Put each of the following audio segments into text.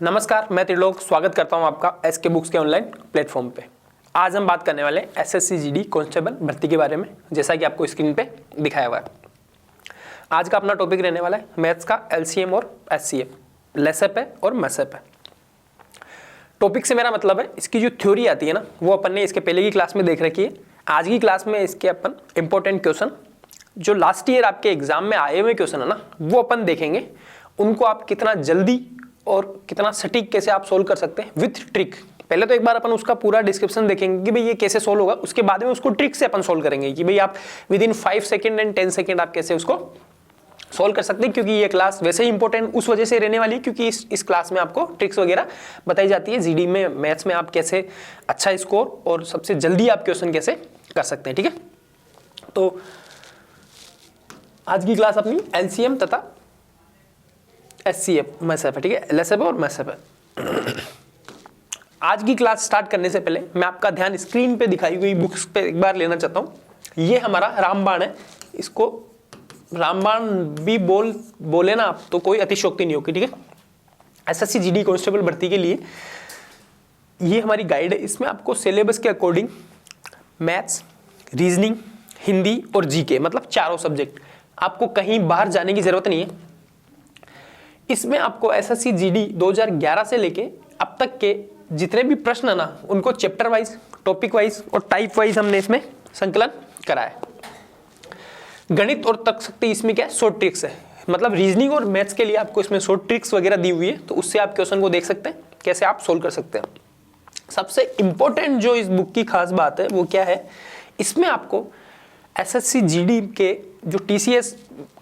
नमस्कार, मैं त्रिलोक स्वागत करता हूं आपका एसके बुक्स के ऑनलाइन प्लेटफॉर्म पे। आज हम बात करने वाले एसएससी जीडी कांस्टेबल भर्ती के बारे में, जैसा कि आपको स्क्रीन पे दिखाया हुआ है। आज का अपना टॉपिक रहने वाला है मैथ्स का एलसीएम और एचसीएम, लेसेप है और मसेप है। टॉपिक से मेरा मतलब है इसकी जो थ्योरी आती है ना, वो अपन ने इसके पहले की क्लास में देख रखी है। आज की क्लास में इसके अपन इंपॉर्टेंट क्वेश्चन जो लास्ट ईयर आपके एग्जाम में आए हुए क्वेश्चन है ना, वो अपन देखेंगे। उनको आप कितना जल्दी और कितना सटीक कैसे आप सोल्व कर सकते हैं विथ ट्रिक। पहले तो एक बार अपन उसका पूरा डिस्क्रिप्शन देखेंगे कि भाई ये कैसे सोल्व होगा, उसके बाद में उसको ट्रिक से अपन सोल्व करेंगे कि भाई आप with in 5 second and 10 second आप कैसे उसको सोल्व कर सकते हैं। क्योंकि ये क्लास वैसे ही इंपॉर्टेंट उस वजह से रहने वाली है क्योंकि इस क्लास में आपको ट्रिक्स वगैरह बताई जाती है। जीडी में मैथ्स में आप कैसे अच्छा स्कोर और सबसे जल्दी आप क्वेश्चन कैसे कर सकते हैं। ठीक है, तो आज की क्लास अपनी एलसीएम तथा एचसीएफ मैसेप है। ठीक है, लेसेप और मैसेप है। आज की क्लास स्टार्ट करने से पहले मैं आपका ध्यान स्क्रीन पे दिखाई हुई बुक्स पे एक बार लेना चाहता हूं। ये हमारा रामबाण है, इसको रामबाण भी बोले ना आप तो कोई अतिशयोक्ति नहीं होगी। ठीक है, एसएससी जीडी कांस्टेबल भर्ती के लिए ये हमारी गाइड है। इसमें आपको सिलेबस के अकॉर्डिंग मैथ्स, रीजनिंग, हिंदी और जीके मतलब चारों सब्जेक्ट, आपको कहीं बाहर जाने की जरूरत नहीं है। इसमें आपको एसएससी जीडी 2011 से लेके अब तक के जितने भी प्रश्न है ना, उनको चैप्टर वाइज, टॉपिक वाइज और टाइप वाइज हमने इसमें संकलन करा है। गणित और तर्क शक्ति इसमें क्या है, शॉर्ट ट्रिक्स है। मतलब रीजनिंग और मैथ्स के लिए आपको इसमें शॉर्ट ट्रिक्स वगैरह दी हुई है, तो उससे आप क्वेश्चन को देख सकते हैं कैसे आप सोल्व कर सकते हैं। सबसे इंपॉर्टेंट जो इस बुक की खास बात है वो क्या है, इसमें आपको एसएससी जीडी के जो टीसीएस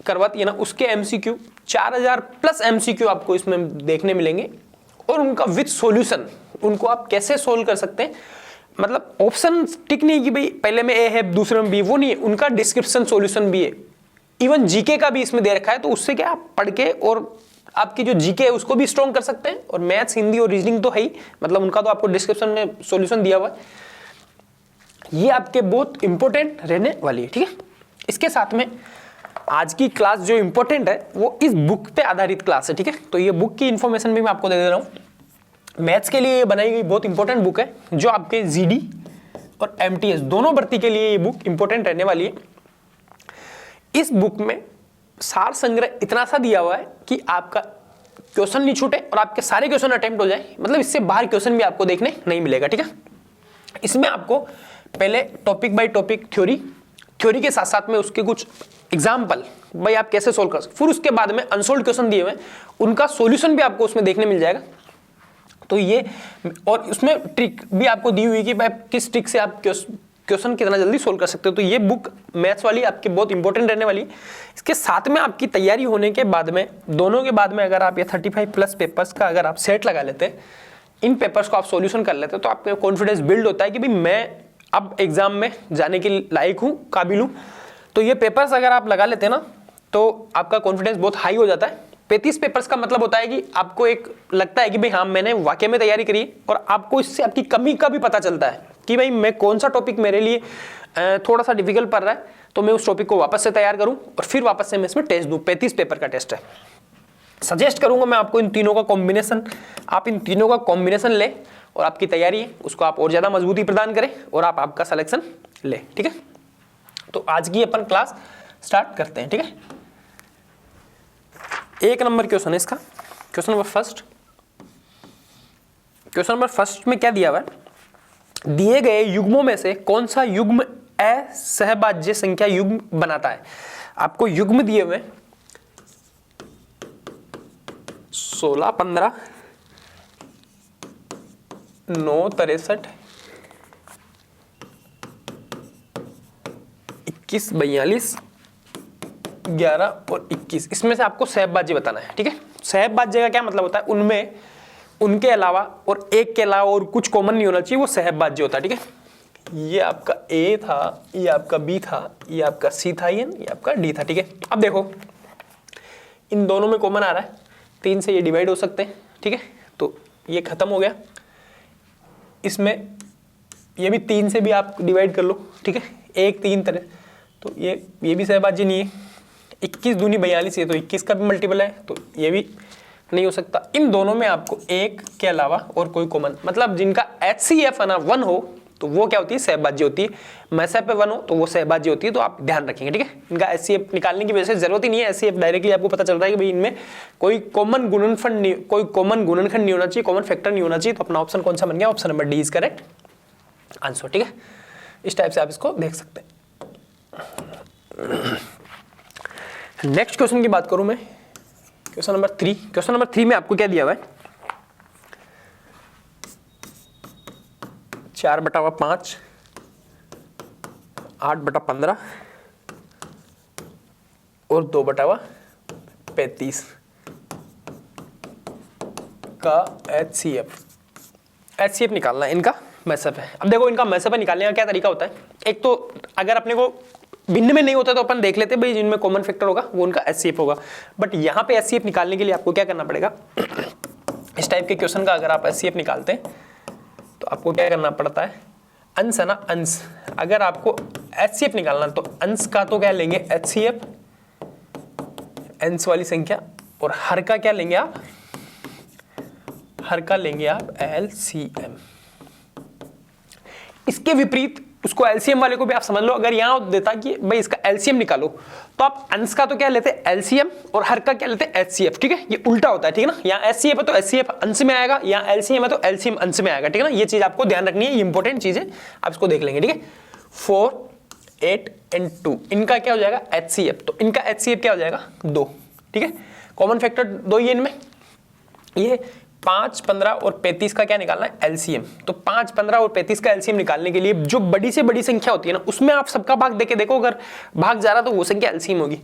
करवाती है ना, उसके एमसीक्यू 4000 प्लस एमसीक्यू आपको इसमें देखने मिलेंगे और उनका विद सॉल्यूशन, उनको आप कैसे सोल्व कर सकते हैं। मतलब ऑप्शन टिक नहीं कि भाई पहले में ए है दूसरे में बी, वो नहीं है, उनका डिस्क्रिप्शन सॉल्यूशन भी है। इवन जीके का भी इसमें दे रखा है, तो उससे क्या आप पढ़ के और आपकी जो जीके है उसको भी स्ट्रॉन्ग कर सकते हैं। और मैथ्स, हिंदी और रीजनिंग तो है ही, मतलब उनका तो आपको डिस्क्रिप्शन में सॉल्यूशन दिया हुआ है। ये आपके बहुत इंपॉर्टेंट रहने वाली है। ठीक है, इसके साथ में आज की क्लास जो इंपॉर्टेंट है वो इस बुक पे आधारित क्लास है। ठीक है, तो ये बुक की इंफॉर्मेशन भी मैं आपको दे दे रहा हूँ। मैथ्स के लिए ये बनाई गई बहुत इंपॉर्टेंट बुक है, जो आपके जीडी और एमटीएस दोनों भर्ती के लिए ये बुक इंपॉर्टेंट रहने वाली है। इस बुक में सार संग्रह इतना सा दिया हुआ है कि आपका क्वेश्चन नहीं छूटे और आपके सारे क्वेश्चन अटेम्प्ट हो जाए। मतलब इससे बाहर क्वेश्चन भी आपको देखने नहीं मिलेगा। ठीक है, इसमें आपको पहले टॉपिक बाय टॉपिक थ्योरी के साथ साथ में उसके कुछ एग्जाम्पल भाई आप कैसे सोल्व कर सकते, फिर उसके बाद में अनसोल्व क्वेश्चन दिए हुए उनका सॉल्यूशन भी आपको उसमें देखने मिल जाएगा। तो ये और उसमें ट्रिक भी आपको दी हुई कि भाई किस ट्रिक से आप क्वेश्चन कितना जल्दी सोल्व कर सकते हो। तो ये बुक मैथ्स वाली आपकी बहुत इंपॉर्टेंट रहने वाली है। इसके साथ में आपकी तैयारी होने के बाद में, दोनों के बाद में अगर आप ये 35 प्लस पेपर्स का अगर आप सेट लगा लेते हैं, इन पेपर्स को आप सॉल्यूशन कर लेते हैं, तो आपका कॉन्फिडेंस बिल्ड होता है कि भाई मैं अब एग्जाम में जाने के लायक हूँ, काबिल हूँ। तो ये पेपर्स अगर आप लगा लेते हैं ना, तो आपका कॉन्फिडेंस बहुत हाई हो जाता है। 35 पेपर्स का मतलब होता है कि आपको एक लगता है कि भाई हाँ मैंने वाकई में तैयारी करी है, और आपको इससे आपकी कमी का भी पता चलता है कि भाई मैं कौन सा टॉपिक मेरे लिए थोड़ा सा डिफिकल्ट पड़ रहा है, तो मैं उस टॉपिक को वापस से तैयार करूँ और फिर वापस से मैं इसमें टेस्ट दूँ। 35 पेपर का टेस्ट है। सजेस्ट करूंगा मैं आपको इन तीनों का कॉम्बिनेशन, आप इन तीनों का कॉम्बिनेशन ले और आपकी तैयारी है उसको आप और ज्यादा मजबूती प्रदान करें और आप आपका सिलेक्शन ले। ठीक है, तो आज की अपन क्लास स्टार्ट करते हैं। ठीक है, 1 नंबर क्वेश्चन है इसका, question number first. Question number first में क्या दिया हुआ है, दिए गए युग्मों में से कौन सा युग्म असहभाज्य संख्या युग्म बनाता है। आपको युग्म दिए हुए 16, 15, 9, 63, 21, 42, 11 और 21। इसमें से आपको सहभाज्य बताना है। ठीक है, सहभाज्य का क्या मतलब होता है, उनमें उनके अलावा और एक के अलावा और कुछ कॉमन नहीं होना चाहिए, वो सहभाज्य होता है। ठीक है, ये आपका ए था, ये आपका बी था, ये आपका सी था, ये आपका डी था। ठीक है, अब देखो इन दोनों में कॉमन आ रहा है, 3 से ये डिवाइड हो सकते हैं। ठीक है, तो ये खत्म हो गया। इसमें ये भी 3 से भी आप डिवाइड कर लो। ठीक है, 1, 3 तरह, तो ये भी सहभाज्य नहीं है। 21 दूनी 42, ये तो 21 का भी मल्टीपल है, तो ये भी नहीं हो सकता। इन दोनों में आपको एक के अलावा और कोई कॉमन, मतलब जिनका HCF है ना 1 हो तो वो क्या होती है, सहभाज्य होती है। मैसेप पे 1 हो तो वो सहभाज्य होती है। तो आप ध्यान रखेंगे, ठीक है। इनका HCF निकालने की वजह से जरूरत ही नहीं है, HCF डायरेक्टली आपको पता चल रहा है कि भाई इनमें कोई कॉमन गुणनफल नहीं, कोई कॉमन गुणनखंड नहीं होना चाहिए, कॉमन फैक्टर नहीं होना चाहिए। तो अपना ऑप्शन कौन सा बन गया, option number D is correct answer, ठीक है। इस टाइप से आप इसको देख सकते हैं। नेक्स्ट क्वेश्चन की बात करूं मैं, क्वेश्चन नंबर 3। क्वेश्चन नंबर 3 में आपको क्या दिया हुआ है, 4/5, 8/15 और 2/35 का HCF निकालना है, इनका मैसेप है। अब देखो इनका मैसेप निकालने का क्या तरीका होता है। एक तो अगर अपने को भिन्न में नहीं होता तो अपन देख लेते भाई जिनमें कॉमन फैक्टर होगा वो उनका HCF होगा। बट यहाँ पे HCF निकालने के लिए आपको क्या करना पड़ेगा, इस टाइप के क्वेश्चन का अगर आप HCF निकालते हैं तो आपको क्या करना पड़ता है, अंश है ना, अंश। अगर आपको HCF निकालना तो अंश का तो क्या लेंगे HCF, अंश वाली संख्या, और हर का क्या लेंगे आप, हर का लेंगे आप LCM। इसके विपरीत उसको LCM वाले को भी आप समझ लो, अगर यहां देता कि भाई इसका LCM निकालो तो आप अंश का तो क्या लेते हैं LCM और हर का क्या लेते हैं HCF, ठीक है। ये उल्टा होता है, ठीक है ना। यहाँ HCF है तो HCF अंश में आएगा, यहाँ LCM है तो LCM अंश में आएगा, ठीक है ना। ये चीज आपको ध्यान रखनी है, ये इंपॉर्टेंट चीज है, आप इसको देख लेंगे, ठीक है। 4, 8 और 2 इनका क्या हो जाएगा HCF, तो इनका HCF क्या हो जाएगा 2, ठीक है। कॉमन फैक्टर 2 ही इनमें, ये 5, 15 और 35 का क्या निकालना है LCM। तो 5, 15 और 35 का LCM निकालने के लिए जो बड़ी से बड़ी संख्या होती है ना उसमें आप सबका भाग देके देखो, अगर भाग जा रहा तो वो संख्या LCM होगी।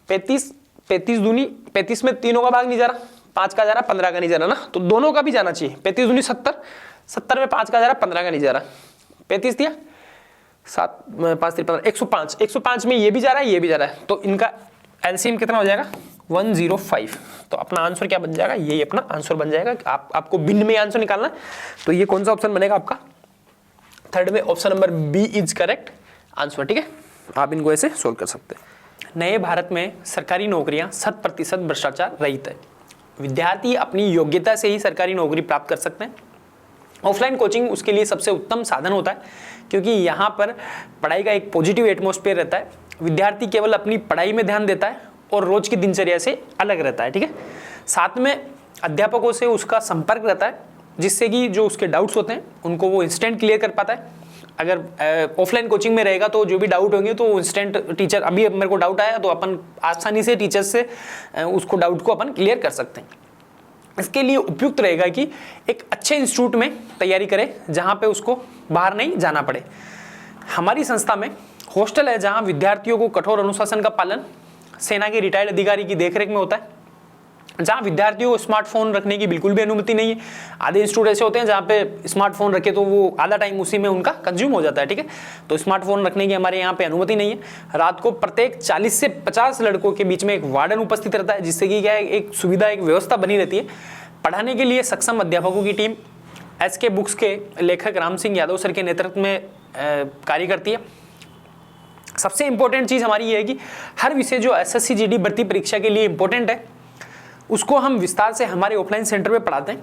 35 दूनी 35 में तीनों का भाग नहीं जा रहा, 5 का जा रहा, 15 का नहीं जा रहा ना, तो दोनों का भी जाना चाहिए। 35 दूनी 70, 70 में 5 का जा रहा, 15 का नहीं जा रहा। 35 दिया 7, 5 3 15, 105, 105 में ये भी जा रहा है ये भी जा रहा है, तो इनका LCM कितना हो जाएगा 105। तो अपना आंसर क्या बन जाएगा, यही अपना आंसर बन जाएगा। आपको भिन्न में आंसर निकालना है तो ये कौन सा ऑप्शन बनेगा आपका, थर्ड में option number B is correct answer, ठीक है। आप इनको ऐसे सोल्व कर सकते हैं। नए भारत में सरकारी नौकरियां 100% भ्रष्टाचार रहित है। विद्यार्थी अपनी योग्यता से ही सरकारी नौकरी प्राप्त कर सकते हैं। ऑफलाइन कोचिंग उसके लिए सबसे उत्तम साधन होता है, क्योंकि यहाँ पर पढ़ाई का एक पॉजिटिव एटमॉस्फेयर रहता है। विद्यार्थी केवल अपनी पढ़ाई में ध्यान देता है और रोज की दिनचर्या से अलग रहता है, ठीक है। साथ में अध्यापकों से उसका संपर्क रहता है, जिससे कि जो उसके डाउट्स होते हैं उनको वो इंस्टेंट क्लियर कर पाता है। अगर ऑफलाइन कोचिंग में रहेगा तो जो भी डाउट होंगे तो इंस्टेंट टीचर, अभी मेरे को डाउट आया तो अपन आसानी से टीचर से उसको डाउट को अपन क्लियर कर सकते हैं। इसके लिए उपयुक्त रहेगा कि एक अच्छे इंस्टीट्यूट में तैयारी करे जहाँ पे उसको बाहर नहीं जाना पड़े। हमारी संस्था में हॉस्टल है जहाँ विद्यार्थियों को कठोर अनुशासन का पालन सेना के रिटायर्ड अधिकारी की देखरेख में होता है, जहाँ विद्यार्थियों को स्मार्टफोन रखने की बिल्कुल भी अनुमति नहीं है। आधे इंस्टीट्यूट ऐसे होते हैं जहाँ पे स्मार्टफोन रखे तो वो आधा टाइम उसी में उनका कंज्यूम हो जाता है, ठीक है। तो स्मार्टफोन रखने की हमारे यहाँ पे अनुमति नहीं है। रात को प्रत्येक 40 से 50 लड़कों के बीच में एक वार्डन उपस्थित रहता है, जिससे कि क्या है एक सुविधा, एक व्यवस्था बनी रहती है। पढ़ाने के लिए सक्षम अध्यापकों की टीम SK बुक्स के लेखक राम सिंह यादव सर के नेतृत्व में कार्य करती है। सबसे इंपॉर्टेंट चीज हमारी ये है कि हर विषय जो SSC GD भर्ती परीक्षा के लिए इंपॉर्टेंट है उसको हम विस्तार से हमारे ऑफलाइन सेंटर पे पढ़ाते हैं।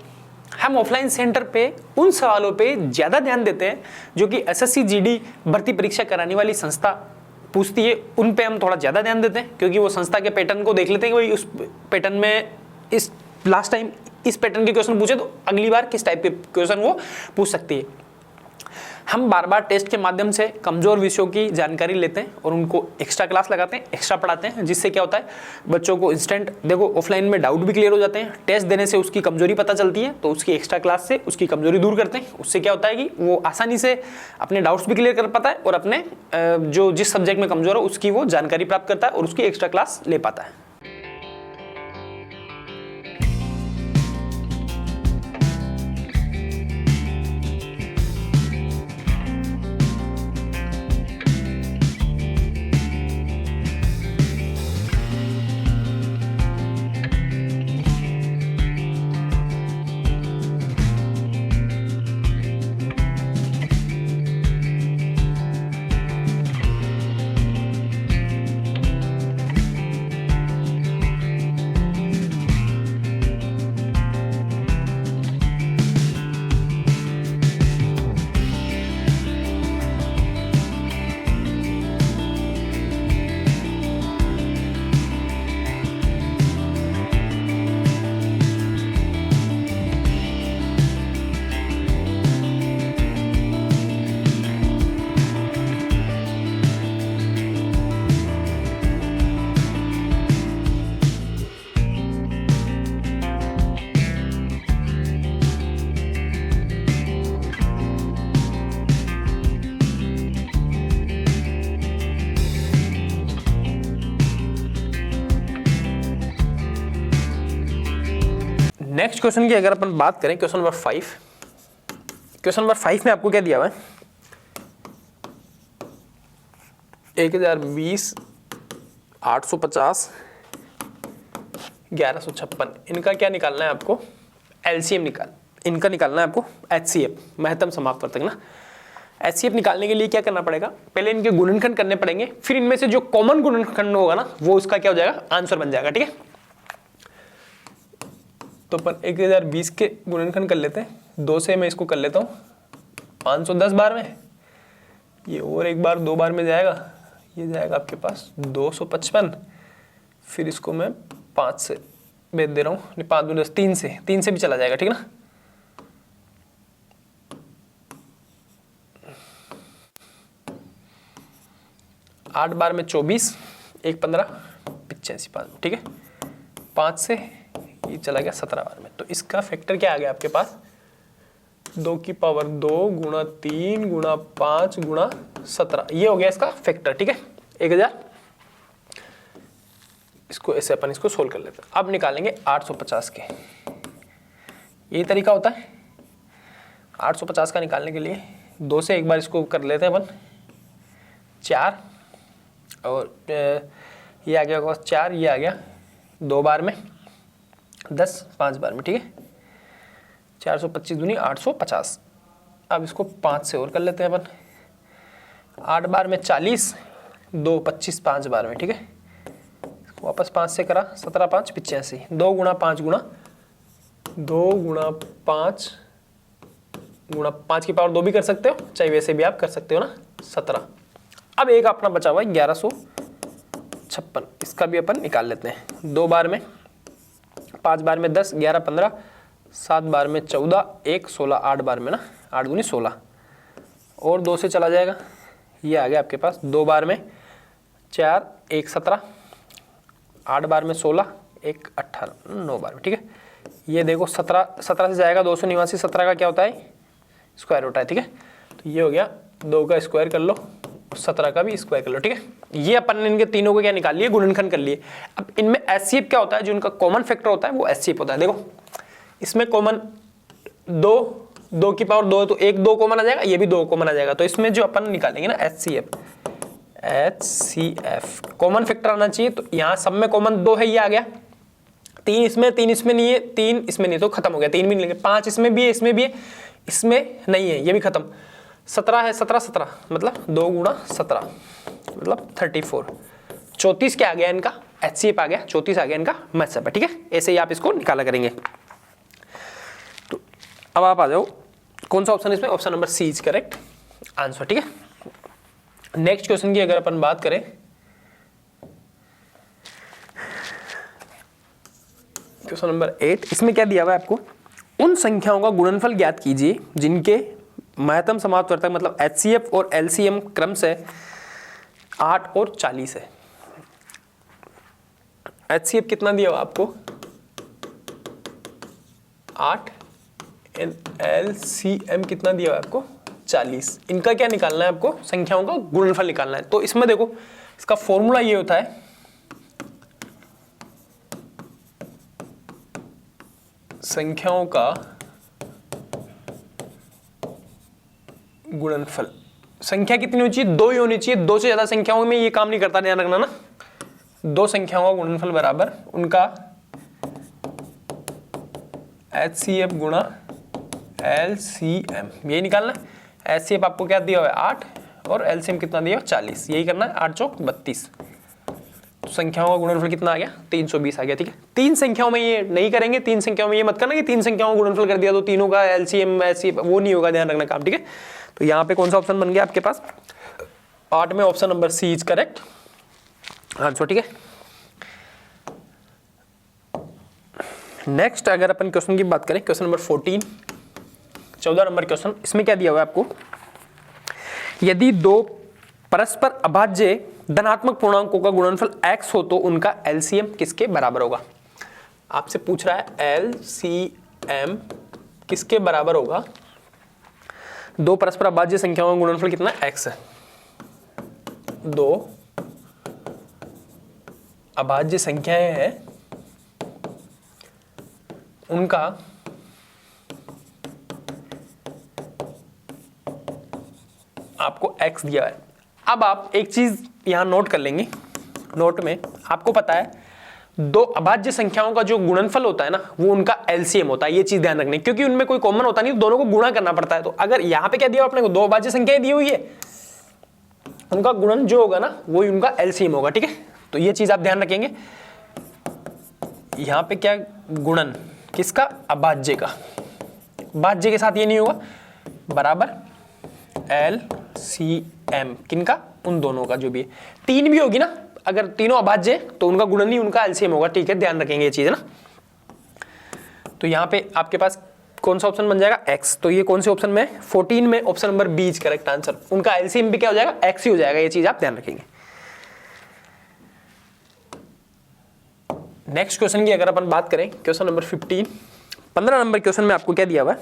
हम ऑफलाइन सेंटर पे उन सवालों पे ज्यादा ध्यान देते हैं जो कि SSC GD भर्ती परीक्षा कराने वाली संस्था पूछती है, उन पे हम थोड़ा ज्यादा ध्यान देते हैं, क्योंकि वो संस्था के पैटर्न को देख लेते हैं कि भाई उस पैटर्न में इस लास्ट टाइम इस पैटर्न के क्वेश्चन पूछे तो अगली बार किस टाइप के क्वेश्चन वो पूछ सकती है। हम बार बार टेस्ट के माध्यम से कमजोर विषयों की जानकारी लेते हैं और उनको एक्स्ट्रा क्लास लगाते हैं, एक्स्ट्रा पढ़ाते हैं, जिससे क्या होता है बच्चों को इंस्टेंट, देखो ऑफलाइन में डाउट भी क्लियर हो जाते हैं, टेस्ट देने से उसकी कमजोरी पता चलती है, तो उसकी एक्स्ट्रा क्लास से उसकी कमजोरी दूर करते हैं। उससे क्या होता है कि वो आसानी से अपने डाउट्स भी क्लियर कर पाता है और अपने जो जिस सब्जेक्ट में कमजोर है उसकी वो जानकारी प्राप्त करता है और उसकी एक्स्ट्रा क्लास ले पाता है। नेक्स्ट क्वेश्चन की अगर अपन बात करें, क्वेश्चन नंबर 5, क्वेश्चन नंबर 5 में आपको क्या दिया हुआ है, 1020, 850, 1156, इनका क्या निकालना है आपको, एलसीएम इनका निकालना है आपको, एचसीएफ महत्तम समापवर्तक ना। एचसीएफ निकालने के लिए क्या करना पड़ेगा, पहले इनके गुणनखंड करने पड़ेंगे, फिर इनमें से जो कॉमन गुणनखंड होगा ना वो उसका क्या हो जाएगा, आंसर बन जाएगा। ठीक है, तो अपन 1020 के गुणनखंड कर लेते हैं, 2 से मैं इसको कर लेता हूँ 510 बार में, ये और एक बार 2 बार में जाएगा, ये जाएगा आपके पास 255, फिर इसको मैं 5 से भेज दे रहा हूँ, नहीं 5 10, 3 से भी चला जाएगा। ठीक है ना, 8 बार में 24, 1 15, 85 5, ठीक है, 5 से ये चला गया 17 बार में। तो इसका फैक्टर क्या आ गया आपके पास, 2 की पावर 2 गुणा 3 गुणा 5 गुणा 17, ये हो गया इसका फैक्टर। ठीक है, 1000, इसको ऐसे अपन इसको सोल्व कर लेते हैं। अब निकालेंगे 850 के, यही तरीका होता है 850 का निकालने के लिए। 2 से एक बार इसको कर लेते हैं अपन 4, और ये आ गया 4, ये आ गया 2 बार में 10, 5 बार में। ठीक है, 425 दूनी 850। अब इसको 5 से और कर लेते हैं अपन, 8 बार में 40, 2 25 5 बार में। ठीक है, वापस 5 से करा, 17 5 85, 2 गुणा 5 गुणा 2 गुणा 5 गुणा 5 की पावर 2 भी कर सकते हो, चाहे वैसे भी आप कर सकते हो ना, 17। अब एक अपना बचा हुआ है 1156, इसका भी अपन निकाल लेते हैं। 2 बार में 5 बार में 10, 11 15, 7 बार में 14, 1 16, 8 बार में ना 8 दूनी 16, और 2 से चला जाएगा, ये आ गया आपके पास 2 बार में 4, 1 17, 8 बार में 16, 1 18, 9 बार में। ठीक है, ये देखो 17 से जाएगा 289, 17 का क्या होता है, स्क्वायर होता है। ठीक है, तो ये हो गया, 2 का स्क्वायर कर लो, 17 का भी स्क्वायर कर लो। ठीक है, ये अपन ने इनके तीनों को क्या निकाल लिए, गुणनखंड कर लिए। अब इनमें एचसीएफ क्या होता है, जो इनका कॉमन फैक्टर होता है वो एचसीएफ होता है। देखो इसमें कॉमन 2 की पावर 2 है, तो 1 2 कॉमन आ जाएगा, ये भी 2 कॉमन आ जाएगा। तो इसमें जो अपन निकालेंगे ना एचसीएफ कॉमन फैक्टर आना चाहिए, तो यहाँ सब में कॉमन 2 है, ये आ गया। 3 इसमें नहीं है, 3 इसमें नहीं, तो खत्म हो गया, 3 भी नहीं लेंगे। 5 इसमें भी है, इसमें भी है, इसमें नहीं है, ये भी खत्म। 17 है, 17 मतलब 2 गुणा 17 मतलब 34। 34 क्या आ गया इनका, एचसीएफ आ गया, 34 आ गया इनका मैथ्स। ठीक है, ऐसे ही आप इसको निकाला करेंगे। तो अब आप आ जाओ, कौन सा ऑप्शन इसमें, option number C is correct answer. ठीक है, नेक्स्ट क्वेश्चन की अगर अपन बात करें, क्वेश्चन नंबर 8, इसमें क्या दिया हुआ है आपको, उन संख्याओं का गुणनफल ज्ञात कीजिए जिनके महत्तम समापवर्तक मतलब एचसीएफ और एलसीएम क्रम से 8 और 40 है। एचसीएफ कितना दिया हुआ आपको, 8, एलसीएम कितना दिया हुआ आपको, 40। इनका क्या निकालना है आपको, संख्याओं का गुणनफल निकालना है। तो इसमें देखो इसका फॉर्मूला ये होता है, संख्याओं का गुणनफल। संख्या कितनी होनी चाहिए, 2 ही होनी चाहिए, 2 से ज्यादा संख्याओं में ये काम नहीं करता, ध्यान रखना ना। 2 संख्याओं का गुणनफल बराबर उनका एचसीएफ गुणा एलसीएम, यही निकालना है। एचसीएफ आपको क्या दिया हुआ है 8, और एलसीएम कितना दिया हुआ 40, यही करना है। 8 चौक 32, तो संख्याओं का गुणनफल कितना आ गया, 320 आ गया। ठीक है, 3 संख्याओं में ये नहीं करेंगे, 3 संख्याओं में ये मत करना कि 3 संख्याओं का गुणनफल कर दिया तो तीनों का एलसीएम एचसीएफ, वो नहीं होगा, ध्यान रखना काम। ठीक है, तो यहाँ पे कौन सा ऑप्शन बन गया आपके पास, 8 में option number C is correct answer. ठीक है, नेक्स्ट अगर अपन क्वेश्चन की बात करें, क्वेश्चन नंबर 14, 14 नंबर क्वेश्चन, इसमें क्या दिया हुआ है आपको, यदि 2 परस्पर अभाज्य धनात्मक पूर्णांकों का गुणनफल x हो तो उनका एलसीएम किसके बराबर होगा। आपसे पूछ रहा है एलसीएम किसके बराबर होगा, 2 परस्पर अभाज्य संख्याओं का गुणनफल कितना x है। 2 अभाज्य संख्याएं हैं, उनका आपको x दिया है। अब आप एक चीज यहां नोट कर लेंगे, नोट में आपको पता है दो अभाज्य संख्याओं का जो गुणनफल होता है ना वो उनका एलसीएम होता है। ये चीज ध्यान रखनी, क्योंकि उनमें कोई कॉमन होता नहीं, तो दोनों को गुणा करना पड़ता है। तो अगर यहां पे क्या दिया अपने को, दो अभाज्य संख्याएं दी हुई है, उनका गुणन जो होगा ना वो उनका एलसीएम होगा, ठीक है। तो ये चीज आप ध्यान रखेंगे। यहां पे क्या गुणन किसका, अभाज्य का, भाज्य के साथ ये नहीं होगा, बराबर एलसीएम किनका, उन दोनों का जो भी है। तीन भी होगी ना, अगर तीनों अभाज्य तो उनका गुणन ही उनका एलसीएम होगा, ठीक है, ध्यान रखेंगे ये चीज है ना। तो यहाँ पे आपके पास कौन सा ऑप्शन बन जाएगा, x। तो ये कौन से ऑप्शन में, 14 में option number B is correct answer. उनका एलसीएम भी क्या हो जाएगा, x ही हो जाएगा, ये चीज आप ध्यान रखेंगे। नेक्स्ट क्वेश्चन की अगर अपन बात करें, क्वेश्चन नंबर 15 नंबर क्वेश्चन में आपको क्या दिया हुआ है,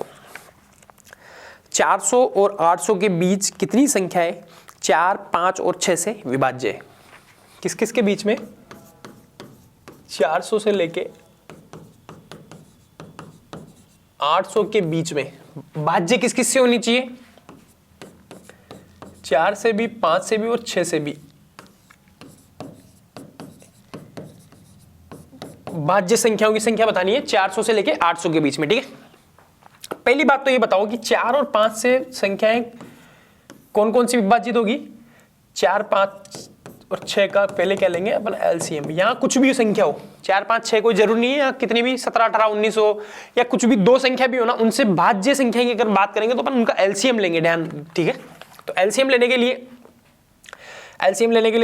400 और 800 के बीच कितनी संख्याएं 4, 5 और 6 से विभाज्य है। किस किस के बीच में, 400 से लेके 800 के बीच में भाज्य किस किस से होनी चाहिए, 4 से भी, 5 से भी और 6 से भी। भाज्य संख्याओं की संख्या बतानी है 400 से लेके 800 के बीच में, ठीक है। पहली बात तो ये बताओ कि 4 और 5 से संख्याएं कौन कौन सी विभाजित होगी, 4, 5 और 6 का पहले क्या लेंगे अपन एलसीएम। यहां कुछ भी संख्या हो, 4, 5, 6 कोई जरूरी नहीं है, या कितनी भी 17, 18, 19 हो, या कुछ भी दो संख्या भी हो ना, उनसे भाज्य संख्या की अगर बात करेंगे तो अपन उनका एलसीएम लेंगे, ध्यान, ठीक है। तो एलसीएम लेने के लिए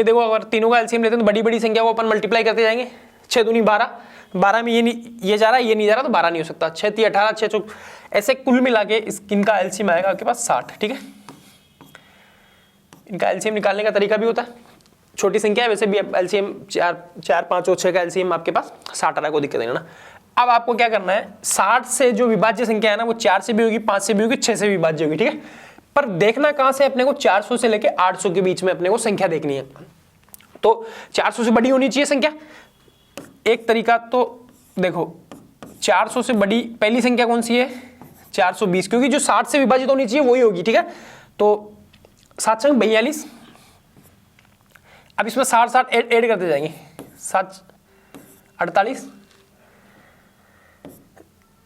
देखो, अगर तीनों का एलसीएम लेते हैं तो बड़ी बड़ी संख्या को अपन मल्टीप्लाई करते जाएंगे। 6 दूनी 12, 12 में ये जा रहा है, ये नहीं जा रहा, तो 12 नहीं हो सकता। 6 3 18, 6 4, ऐसे कुल मिला के इनका एलसीएम आएगा आपके पास 60, ठीक है। इनका एलसीएम निकालने का तरीका भी होता है, छोटी संख्या है वैसे भी एलसीएम 4, 5 और 6 का एलसीएम आपके पास 60 आ रहा है, कोई दिक्कत नहीं है ना। अब आपको क्या करना है, 60 से जो विभाज्य संख्या है ना वो 4 से भी होगी, 5 से भी होगी, 6 से भी विभाज्य होगी, ठीक है। पर देखना कहां से, अपने को 400 से लेके 800 के बीच में अपने को संख्या देखनी है। तो 400 से बड़ी होनी चाहिए संख्या। एक तरीका तो देखो, 400 से बड़ी पहली संख्या कौन सी है, 420, क्योंकि जो 60 से विभाजित होनी चाहिए वही होगी, ठीक है। तो 7 संग 42, अब इसमें 60 ऐड करते जाएंगे, 7 48,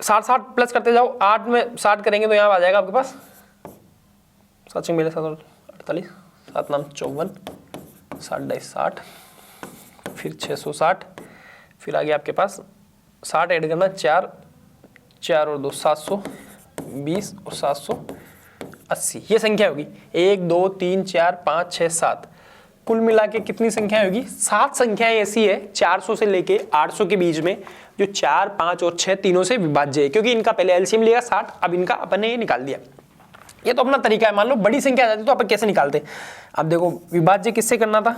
60 प्लस करते जाओ, 8 में 60 करेंगे तो यहाँ आ जाएगा आपके पास 7 संग 48, 7 नाम 54, 7 60, फिर 660, फिर आगे आपके पास 60 ऐड करना, 4 और 2 720 और 780, ये संख्या होगी। 1 2 3 4 5 6 7, कुल मिला के कितनी संख्या होगी, 7 संख्याएं ऐसी है 400 से लेके 800 के बीच में जो 4, 5 और 6 तीनों से विभाज्य है, क्योंकि इनका पहले एलसीएम लिया 60, अब इनका अपन ने ये निकाल दिया। ये तो अपना तरीका है। मान लो बड़ी संख्या आ जाती तो अपन कैसे निकालते, अब देखो विभाज्य किससे करना था,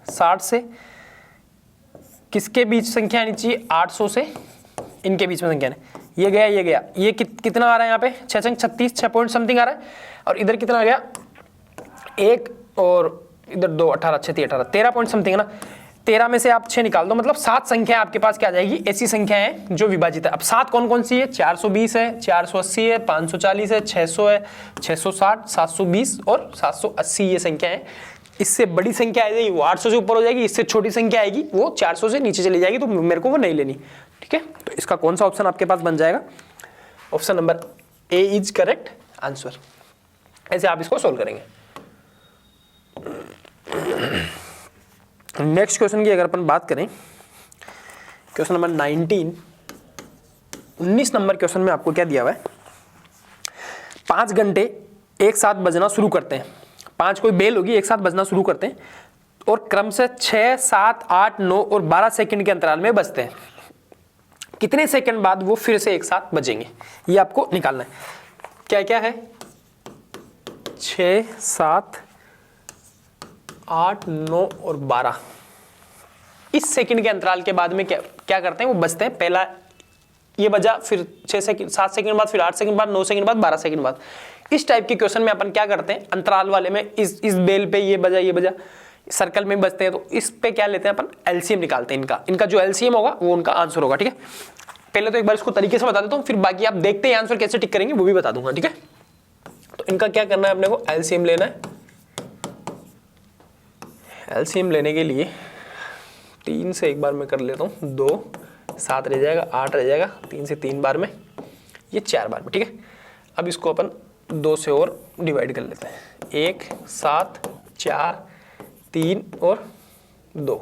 60 से, किसके बीच संख्या आनी चाहिए, 800 से इनके बीच में संख्या है, ये गया, ये कितना आ रहा है यहाँ पे, 6 संग 36, 6 पॉइंट समथिंग आ रहा है, और इधर कितना आ गया 1 और इधर 2 18 6 18 13 पॉइंट समथिंग है ना। 13 में से आप 6 निकाल दो, मतलब 7 संख्या आपके पास क्या आ जाएगी, ऐसी संख्या है जो विभाजित है। अब 7 कौन कौन सी है, 420 है, 480 है, 540 है, 600 है, 660, 720 और 780 ये संख्या है। इससे बड़ी संख्या आ जाएगी वो 800 से ऊपर हो जाएगी, इससे छोटी संख्या आएगी वो 400 से नीचे चली जाएगी, तो मेरे को वो नहीं लेनी, ठीक है। तो इसका कौन सा ऑप्शन आपके पास बन जाएगा, option number A is correct answer. ऐसे आप इसको सोल्व करेंगे। नेक्स्ट क्वेश्चन की अगर अपन बात करें, क्वेश्चन नंबर 19 नंबर क्वेश्चन में आपको क्या दिया हुआ है, 5 घंटे एक साथ बजना शुरू करते हैं, 5 कोई बेल होगी, एक साथ बजना शुरू करते हैं और क्रम से 6, 7, 8, 9 और 12 सेकंड के अंतराल में बजते हैं। कितने सेकंड बाद वो फिर से एक साथ बजेंगे, ये आपको निकालना है। क्या क्या है, 6, 7, 8, 9 और 12 इस सेकंड के अंतराल के बाद में क्या करते हैं, वो बजते हैं। पहला ये बजा, फिर 6 सेकंड, 7 सेकंड बाद, फिर 8 सेकंड बाद, 9 सेकंड बाद, 12 सेकंड बाद। इस टाइप के क्वेश्चन में अपन क्या करते हैं, अंतराल वाले में इस बेल पे ये बजा सर्कल में बजते हैं, तो इस पे क्या लेते हैं अपन, एलसीएम निकालते हैं। इनका जो एलसीएम होगा वो उनका आंसर होगा, ठीक है। पहले तो एक बार इसको तरीके से बता देता हूँ, फिर बाकी आप देखते हैं आंसर कैसे टिक करेंगे वो भी बता दूंगा, ठीक है। तो इनका क्या करना है, अपने को एलसीएम लेना है। एलसीएम लेने के लिए 3 से एक बार मैं कर लेता हूँ, 2 7 रह जाएगा, 8 रह जाएगा, 3 से 3 बार में, ये 4 बार में, ठीक है। अब इसको अपन 2 से और डिवाइड कर लेते हैं, 1 7 4 3 और 2,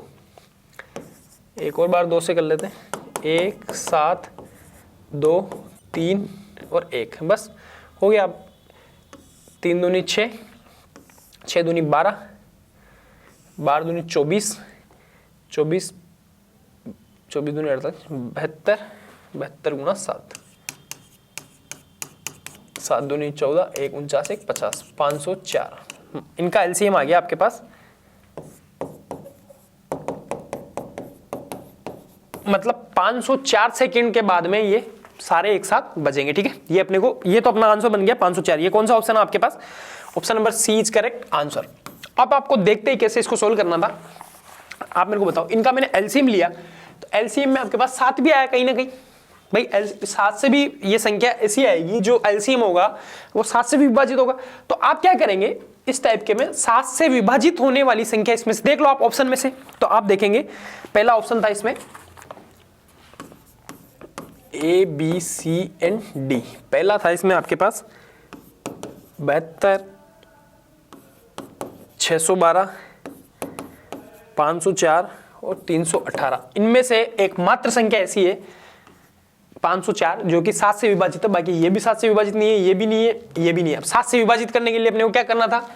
एक और बार 2 से कर लेते हैं, 1 7 2 3 और 1, बस हो गया। अब 3 दूनी 6, 6 दूनी 12, 12 दूनी 24, 24 दूनी 48, 72, 72 गुना 7, 7 दूनी 14, 1 49, 1 50, 504। इनका एलसीएम आ गया आपके पास, मतलब 504 सेकंड के बाद में ये सारे एक साथ बजेंगे, ठीक है। ये अपने को, ये तो अपना आंसर बन गया 504। ये कौन सा ऑप्शन है आपके पास, option number C is correct answer. अब आपको देखते ही कैसे इसको सोल्व करना था, आप मेरे को बताओ। इनका मैंने एलसीएम लिया, तो एलसीएम में आपके पास 7 भी आया कहीं ना कहीं, भाई 7 से भी ये संख्या ऐसी आएगी, जो एलसीएम होगा वो 7 से भी विभाजित होगा। तो आप क्या करेंगे, इस टाइप के में 7 से विभाजित होने वाली संख्या इसमें से देख लो आप ऑप्शन में से। तो आप देखेंगे पहला ऑप्शन था इसमें A B C and D, पहला था इसमें आपके पास 72 612 504 और 318। इनमें से एकमात्र संख्या ऐसी है 504 जो कि 7 से विभाजित है, बाकी ये भी 7 से विभाजित नहीं है, ये भी नहीं है, ये भी नहीं है। अब 7 से विभाजित करने के लिए अपने को क्या करना था,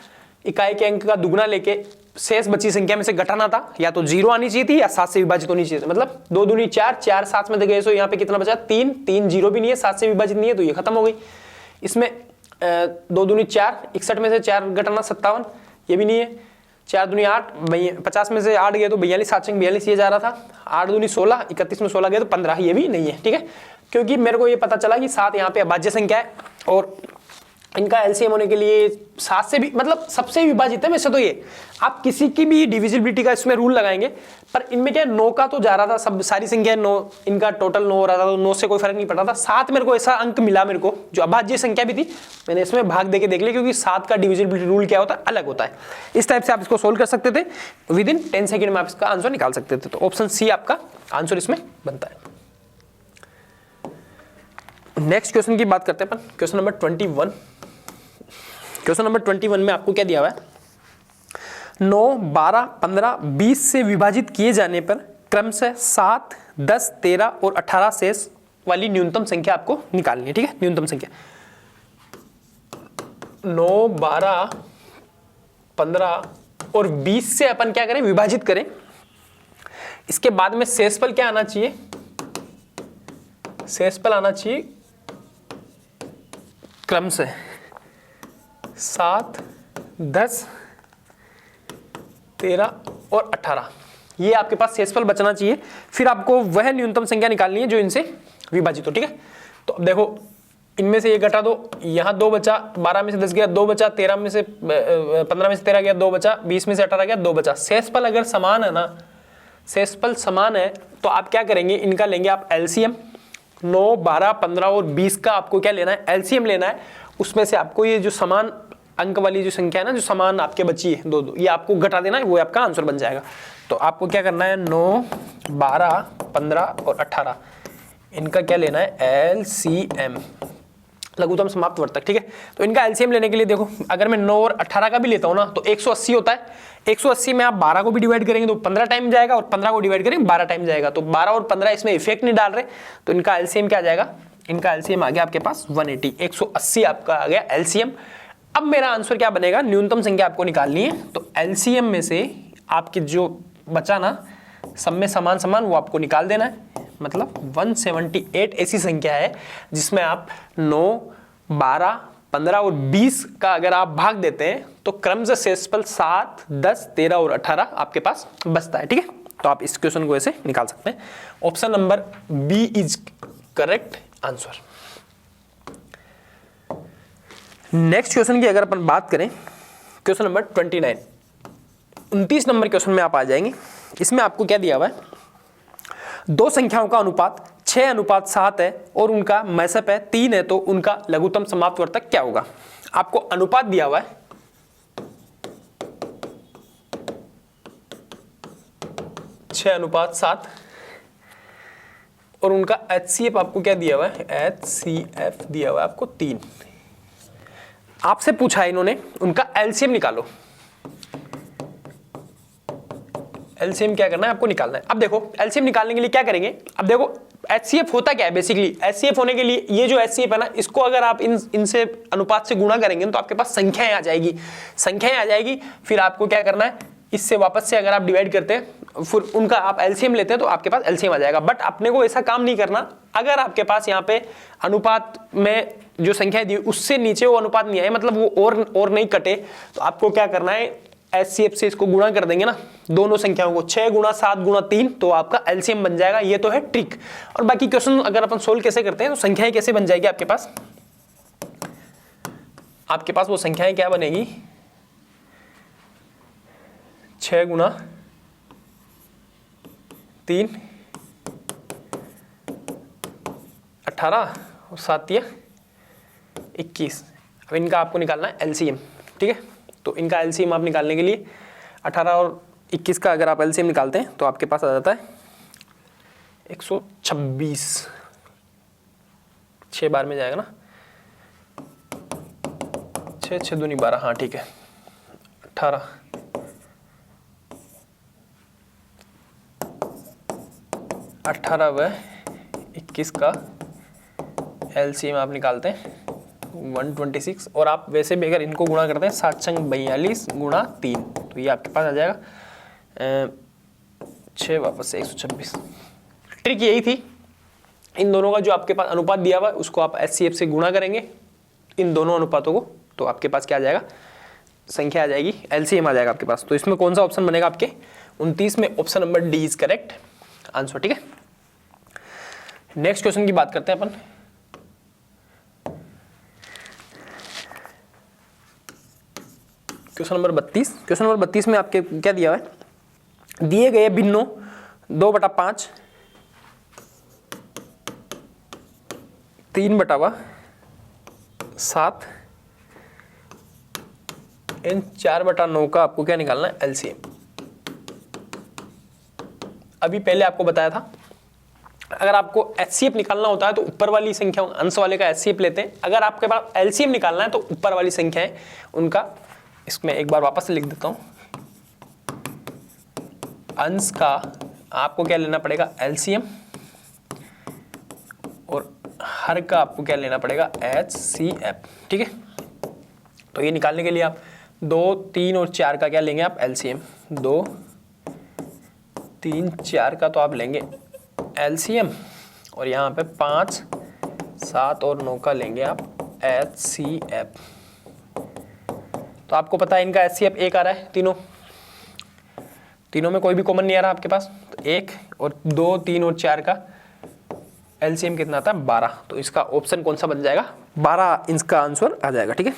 इकाई के अंक का दुगुना लेके शेष बची संख्या में से घटाना था, या तो 0 आनी चाहिए थी या 7 से विभाजित होनी चाहिए। मतलब 2 दूनी 4, 4 7 में गए, सो यहाँ पे कितना बचा 3, 3 0 भी नहीं है, 7 से विभाजित नहीं है, तो ये खत्म हो गई। इसमें 2 दूनी 4, 61 में से 4 घटाना 57, ये भी नहीं है, 4 दूनी 8, 50 में से 8 गए तो 42, 7 42 ये जा रहा था, 8 दूनी 16, 31 में 16 गए तो 15, ये भी नहीं है, ठीक है। क्योंकि मेरे को ये पता चला कि 7 यहाँ पे अभाज्य संख्या है और इनका एलसीएम होने के लिए 7 से भी, मतलब सबसे विभाजित है वैसे तो ये। आप किसी की भी डिविजिबिलिटी का इसमें रूल लगाएंगे, पर इनमें क्या 9 का तो जा रहा था, सब सारी संख्या 9, इनका टोटल 9 हो रहा था, तो 9 से कोई फर्क नहीं पड़ रहा था। 7 मेरे को ऐसा अंक मिला, मेरे को जो अभाज्य संख्या भी थी, मैंने इसमें भाग देके देख लिया, क्योंकि 7 का डिविजिबिलिटी रूल क्या होता है, अलग होता है। इस टाइप से आप इसको सोल्व कर सकते थे, विद इन 10 सेकेंड में आप इसका आंसर निकाल सकते थे। तो ऑप्शन सी आपका आंसर इसमें बनता है। नेक्स्ट क्वेश्चन की बात करते हैं अपन, क्वेश्चन नंबर 21। क्वेश्चन नंबर 21 में आपको क्या दिया हुआ है, 9 12 15 20 से विभाजित किए जाने पर क्रमशः 7 10 13 और 18 शेष वाली न्यूनतम संख्या आपको निकालनी है, ठीक है। न्यूनतम संख्या 9 12 15 और 20 से अपन क्या करें, विभाजित करें। इसके बाद में शेषफल क्या आना चाहिए, शेषफल आना चाहिए क्रमशः 7 10 13 और 18, ये आपके पास शेषफल बचना चाहिए। फिर आपको वह न्यूनतम संख्या निकालनी है जो इनसे विभाजित हो, ठीक है। तो अब देखो, इनमें से ये घटा दो, यहाँ 2 बचा, 12 में से 10 गया 2 बचा, 13 में से 15 में से 13 गया 2 बचा, 20 में से 18 गया 2 बचा। शेषफल अगर समान है ना, शेषफल समान है तो आप क्या करेंगे, इनका लेंगे आप एलसीएम। 9 12 15 और 20 का आपको क्या लेना है, एलसीएम लेना है। उसमें से आपको ये जो समान अंक वाली जो संख्या है ना, जो समान आपके बची है 2 2, ये आपको घटा देना है, वो आपका आंसर बन जाएगा। तो आपको क्या करना है, 9 12 15 और 18, इनका क्या लेना है, एलसीएम, लघुत्तम समाप्त वर्तक, ठीक है। तो इनका एलसीएम लेने के लिए देखो, अगर मैं 9 और 18 का भी लेता हूं ना तो 180 होता है। 180 में आप 12 को भी डिवाइड करेंगे तो 15 टाइम जाएगा, और 15 को डिवाइड करेंगे 12 टाइम जाएगा। तो 12 और 15 इसमें इफेक्ट नहीं डाल रहे, तो इनका एलसीएम क्या आ जाएगा, इनका एलसीएम आ गया आपके पास 180, 180 आपका आ गया एलसीएम। अब मेरा आंसर क्या बनेगा, न्यूनतम संख्या आपको निकालनी है, तो एलसीएम में से आपके जो बचा ना, सब में समान समान, वो आपको निकाल देना है। मतलब 178 ऐसी संख्या है जिसमें आप 9 12 15 और 20 का अगर आप भाग देते हैं तो क्रमशः शेषफल 7 10 13 और 18 आपके पास बचता है, ठीक है। तो आप इस क्वेश्चन को ऐसे निकाल सकते हैं। Option number B is correct answer. Next question की अगर अपन बात करें, क्वेश्चन नंबर 29, 29 नंबर क्वेश्चन में आप आ जाएंगे। इसमें आपको क्या दिया हुआ है, 2 संख्याओं का अनुपात 6:7 है और उनका मैसअप है 3 है, तो उनका लघुत्तम समाप्त वर्तक क्या होगा? आपको अनुपात दिया हुआ है 6:7 और उनका HCF आपको क्या दिया हुआ है? HCF दिया हुआ है आपको 3। आपसे पूछा है इन्होंने उनका एलसीएम निकालो। एलसीएम क्या करना है आपको? निकालना है। अब देखो एलसीएम निकालने के लिए क्या करेंगे? अब देखो HCF होता क्या है बेसिकली? HCF होने के लिए ये जो HCF है ना, इसको अगर आप इनसे अनुपात से गुणा करेंगे तो आपके पास संख्याएं आ जाएगी, फिर आपको क्या करना है? इससे वापस से अगर आप डिवाइड करते हैं फिर उनका आप एलसीएम लेते हैं तो आपके पास एलसीएम आ जाएगा। बट अपने को ऐसा काम नहीं करना। अगर आपके पास यहाँ पे अनुपात में जो संख्या दी उससे नीचे वो अनुपात नहीं आए, मतलब वो और नहीं कटे, तो आपको क्या करना है? HCF से इसको गुणा कर देंगे ना दोनों संख्याओं को, 6×7×3, तो आपका एलसीएम बन जाएगा। ये तो है ट्रिक। और बाकी क्वेश्चन अगर अपन सोल्व कैसे करते हैं तो संख्याएं कैसे बन जाएगी आपके पास? आपके पास वो संख्याएं क्या बनेगी? 6×3 18 और 7 21। अब इनका आपको निकालना है एलसीएम, ठीक है? तो इनका एलसीएम आप निकालने के लिए 18 और 21 का अगर आप एलसीएम निकालते हैं तो आपके पास आ जाता है 126। 6 बार में जाएगा ना, 6 दूनी 12, हाँ ठीक है। 18 व 21 का एलसीएम आप निकालते हैं 126। और आप वैसे भी अगर इनको गुणा करते हैं 7×42 × 3, तो ये आपके पास आ जाएगा 6 वापस से 126। ट्रिक यही थी। इन दोनों का जो आपके पास अनुपात दिया हुआ है उसको आप HCF से गुणा करेंगे इन दोनों अनुपातों को, तो आपके पास क्या आ जाएगा? संख्या आ जाएगी, एलसीएम आ जाएगा आपके पास। तो इसमें कौन सा ऑप्शन बनेगा आपके? 29 में option number D is correct answer, ठीक है? नेक्स्ट क्वेश्चन की बात करते हैं अपन। Question number 32। क्वेश्चन नंबर 32 में आपके क्या दिया हुआ है? दिए गए भिन्नों 2/5, 3/7 इन 4/9 का आपको क्या निकालना है? एलसीएम। अभी पहले आपको बताया था अगर आपको HCF निकालना होता है तो ऊपर वाली संख्या अंश वाले का HCF लेते हैं। अगर आपके पास एलसीएम निकालना है तो ऊपर वाली संख्या है उनका, इसमें एक बार वापस से लिख देता हूं, अंश का आपको क्या लेना पड़ेगा? एलसीएम, और हर का आपको क्या लेना पड़ेगा? HCF, ठीक है? तो ये निकालने के लिए आप 2, 3 और 4 का क्या लेंगे आप? एलसीएम। 2, 3, 4 का तो आप लेंगे एलसीएम, और यहाँ पे 5, 7 और 9 का लेंगे आप HCF। तो आपको पता है इनका HCF 1 आ रहा है, तीनों में कोई भी कॉमन नहीं आ रहा आपके पास, तो 1 और 2, 3 और 4 का एलसीएम कितना आता है? 12। तो इसका ऑप्शन कौन सा बन जाएगा? 12 इसका आंसर आ जाएगा, ठीक है?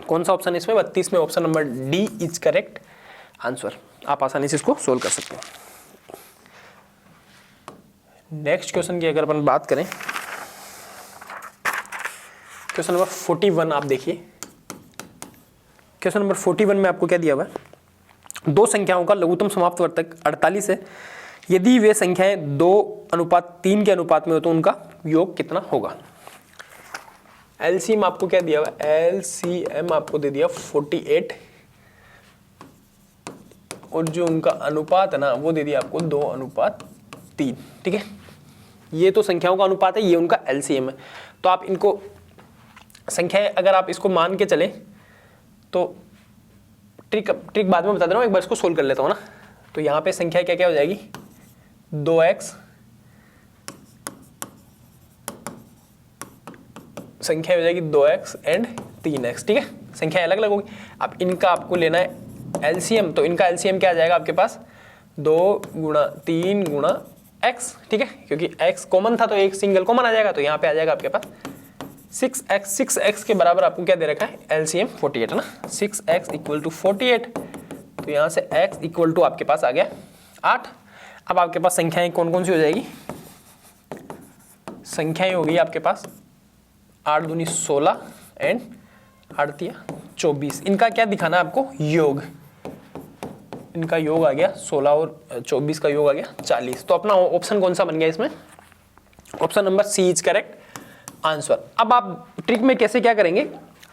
कौन सा ऑप्शन है इसमें? 32 में option number D is correct answer. आप आसानी से इसको सोल्व कर सकते हैं। नेक्स्ट क्वेश्चन की अगर अपन बात करें, क्वेश्चन नंबर 41 आप देखिए। क्वेश्चन नंबर 41 में आपको क्या दिया हुआ है? दो संख्याओं का लघुत्तम समाप्त वर्तक 48 है। यदि वे संख्याएं 2:3 के अनुपात में हो तो उनका योग कितना होगा? एलसीएम आपको क्या दिया हुआ है? एलसीएम आपको दे दिया 48, और जो उनका अनुपात है ना वो दे दिया आपको 2:3, ठीक है? ये तो संख्याओं का अनुपात है, ये उनका एलसीएम है। तो आप इनको संख्याएं अगर आप इसको मान के चले तो ट्रिक बाद में बता दे रहा हूं, एक बार इसको सोल्व कर लेता हूं ना। तो यहाँ पे संख्या क्या क्या हो जाएगी? 2x, संख्या हो जाएगी 2x एंड 3x, ठीक है? संख्या अलग अलग होगी। अब इनका आपको लेना है एलसीएम, तो इनका एलसीएम क्या आ जाएगा आपके पास? 2 × 3 × x, ठीक है? क्योंकि x कॉमन था तो एक सिंगल कॉमन आ जाएगा, तो यहाँ पे आ जाएगा आपके पास 6x के बराबर आपको क्या दे रखा है? एलसीएम 48 है ना। 6x = 48, तो यहाँ से x = आपके पास आ गया 8। अब आपके पास संख्याएं कौन कौन सी हो जाएगी? संख्याएं होगी आपके पास 8 दूनी 16 एंड 8 तिया 24। इनका क्या दिखाना है आपको? योग। इनका योग आ गया 16 और 24 का योग आ गया 40। तो अपना ऑप्शन कौन सा बन गया इसमें? Option number C is correct answer. अब आप ट्रिक में कैसे क्या करेंगे?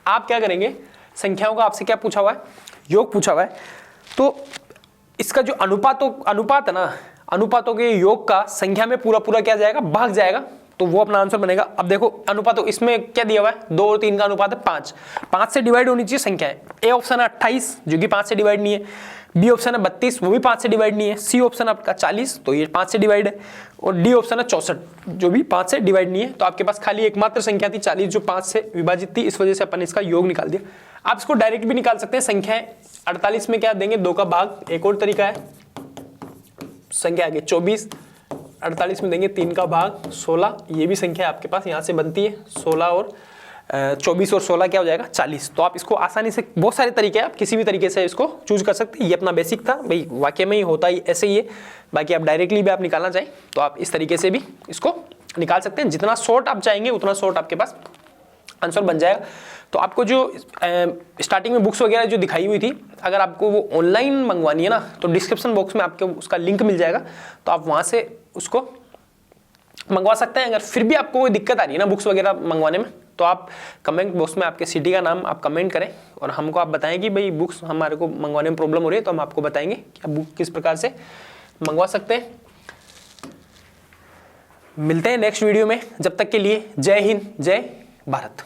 आप क्या करेंगे, संख्याओं का आपसे क्या पूछा हुआ है? योग पूछा हुआ है। तो इसका जो अनुपात है ना, अनुपातों के योग का संख्या में पूरा पूरा क्या जाएगा? भाग जाएगा। तो वो अपना आंसर बनेगा। अब देखो अनुपातों, इसमें क्या दिया हुआ है? 2 और 3 का अनुपात है 5। 5 से डिवाइड होनी चाहिए संख्याएं। ए ऑप्शन है 28 जो कि 5 से डिवाइड नहीं है। बी ऑप्शन है 32 वो भी 5 से डिवाइड नहीं है। सी ऑप्शन आपका 40 तो ये 5 से डिवाइड है। और डी ऑप्शन है 64 जो भी 5 से डिवाइड नहीं है। तो आपके पास खाली एकमात्र संख्या थी 40 जो 5 से विभाजित थी, इस वजह से अपन इसका योग निकाल दिया। आप इसको डायरेक्ट भी निकाल सकते हैं। संख्याएं 48 में क्या देंगे? 2 का भाग। एक और तरीका है, संख्या आगे 24, 48 में देंगे 3 का भाग 16। ये भी संख्या आपके पास यहाँ से बनती है 16 और 24 और 16 क्या हो जाएगा? 40। तो आप इसको आसानी से, बहुत सारे तरीके हैं, आप किसी भी तरीके से इसको चूज कर सकते हैं। ये अपना बेसिक था भाई, वाक्य में ही होता ही ऐसे ही है। बाकी आप डायरेक्टली भी आप निकालना चाहें तो आप इस तरीके से भी इसको निकाल सकते हैं। जितना शॉर्ट आप चाहेंगे उतना शॉर्ट आपके पास आंसर बन जाएगा। तो आपको जो स्टार्टिंग में बुक्स वगैरह जो दिखाई हुई थी, अगर आपको वो ऑनलाइन मंगवानी है ना, तो डिस्क्रिप्शन बॉक्स में आपको उसका लिंक मिल जाएगा। तो आप वहाँ से उसको मंगवा सकते हैं। अगर फिर भी आपको कोई दिक्कत आ रही है ना बुक्स वगैरह मंगवाने में, तो आप कमेंट बॉक्स में आपके सिटी का नाम आप कमेंट करें और हमको आप बताएं कि भाई बुक्स हमारे को मंगवाने में प्रॉब्लम हो रही है, तो हम आपको बताएंगे कि आप बुक किस प्रकार से मंगवा सकते हैं। मिलते हैं नेक्स्ट वीडियो में, जब तक के लिए जय हिंद, जय भारत।